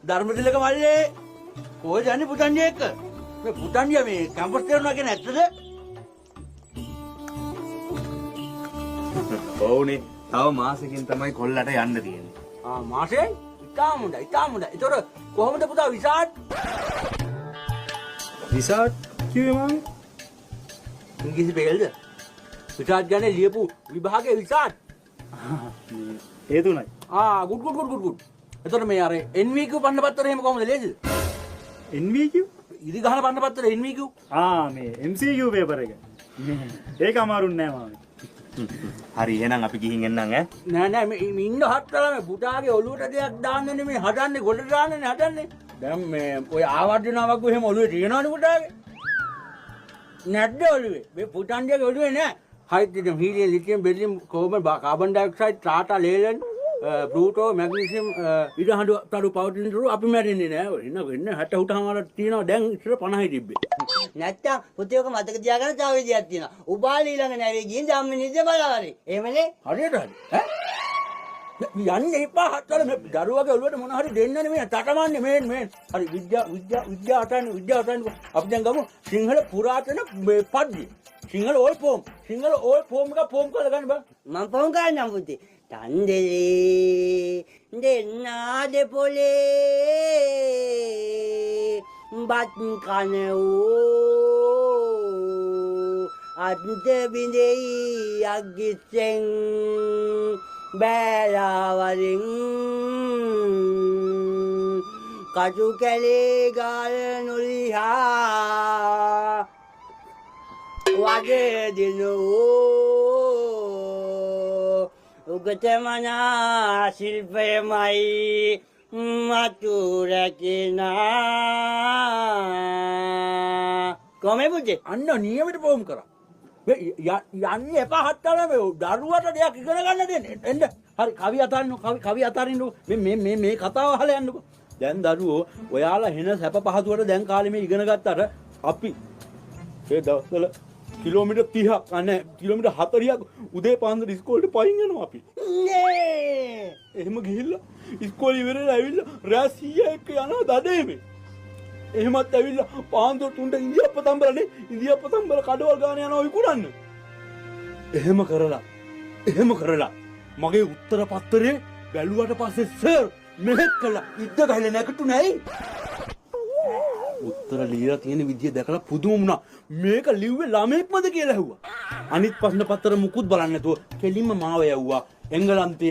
ධර්මතිලක මල්ලේ කොහෙද යන්නේ පුතන්ජි එක්ක? මේ පුතන්ජි මේ කැම්පස් කරනවා කියන ඇත්තද? ඔව්නේ. තව මාසෙකින් තමයි කොල්ලට යන්න තියෙන්නේ. මාසෙන්? ඉතාම හොඳයි. ඒතර කොහොමද පුතා විසාට්? විසාට් කිව්වේ මාමේ? ඉංග්‍රීසි පෙළද? විසාට් ගැන ලියපු විභාගයේ විසාට්. ඒ තුනයි. ගුඩ්. එතකොට මේ අර NVQ පන්න පත්‍රය එහෙම කොහොමද ලේසිද? NVQ? ඉරි ගහන පන්න පත්‍රය NVQ. මේ MCQ පේපර් එක. ඒක අමාරුන් නෑ මාමේ. හරි එහෙනම් අපි ගිහින් එන්නම් ඈ. නෑ මේ ඉන්න හත්තලා මේ පුතාගේ ඔළුවට දෙයක් දාන්නේ නෙමෙයි හදන්නේ ගොඩට දාන්නේ හදන්නේ. දැන් මේ ඔය ආවර්ජනාවක් එහෙම ඔළුවේ තියනවනේ පුතාගේ. නැද්ද ඔළුවේ? මේ පුතන්ජගේ ඔළුවේ නෑ. හයිඩ්‍රජන් හීලියම් ලිතියම් බෙරිලියම් කොහොමද carbon dioxide Tata ලේලන් Pluto magnesium ඉරහඬු තරු පවතිනතුරු අපි මැරෙන්නේ නෑ. වෙන්න 68මාරක් තියෙනවා දැන් ඉතල 50යි තිබ්බේ. නැත්තම් පුතේ ඔක මතක තියාගන්න තව විදියක් තියෙනවා. උපාලි ළඟ නැවේ ගිහින් ධම්මිනිද්ද බලවරි. එහෙමනේ? හරියට හරි. යන්නේ එපා හත්තල මේ දරුවගේ ඔළුවට මොන හරි දෙන්නනේ මේ තටමන්නේ මේ. හරි විද්‍යාව අතන්නේ අපි දැන් ගමු සිංහල පුරාතන මේ පද්‍ය. සිංහල ඕල් පොම් එක පොම් කරලා ගන්න බෑ. මම පොම් ගන්නම් පුතේ. තන්දේ දෙන්නා දෙපොලේ බත් කනෝ අන්ත බිඳෙයි අග්ගිස්සෙන් බෑලාවරින් කටු කැලේ ගාල නොලිහා වගේ දිනෝ උගත මනා ශිල්පයමයි මතු රැකිනා කොහොමද පුතේ? අන්න නියමිත පොම් කරා. යන්නේ එපා හත්තල මේ දරුවට දෙයක් ඉගෙන ගන්න දෙන්න. එන්න. හරි කවි අතාරින්න මේ කතාව අහලා යන්නකෝ. දැන් දරුවෝ ඔයාලා හෙන සැප පහසුවට දැන් කාලේ මේ ඉගෙන ගත්තට අපි ඒ දවස්වල කිලෝමීටර් 30ක් අනේ කිලෝමීටර් 40ක් උදේ පාන්දර ඉස්කෝලේට පයින් යනවා අපි. නේ එහෙම ගිහිල්ලා ඉස්කෝලේ ඉවරලා ඇවිල්ලා රෑ 100 එක්ක යනවා දඩේමේ. එහෙමත් ඇවිල්ලා පාන්දර 3ට ඉන්දියාප්ප තම්බල කඩවල් ගාන යනවා විකුණන්න. එහෙම කරලා මගේ උත්තර පත්‍රේ බැලුවට පස්සේ සර් මෙහෙත් කළා ඉද්ද ගහලා නැගිටුනේ ඇයි? උත්තර ලියලා තියෙන විදිය දැකලා පුදුම වුණා. මේක ලිව්වේ ළමෙක්මද කියලා ඇහුවා. අනිත් ප්‍රශ්න පත්‍ර මුකුත් බලන්නේ නැතුව කෙලින්ම මාව යවුවා එංගලන්තේ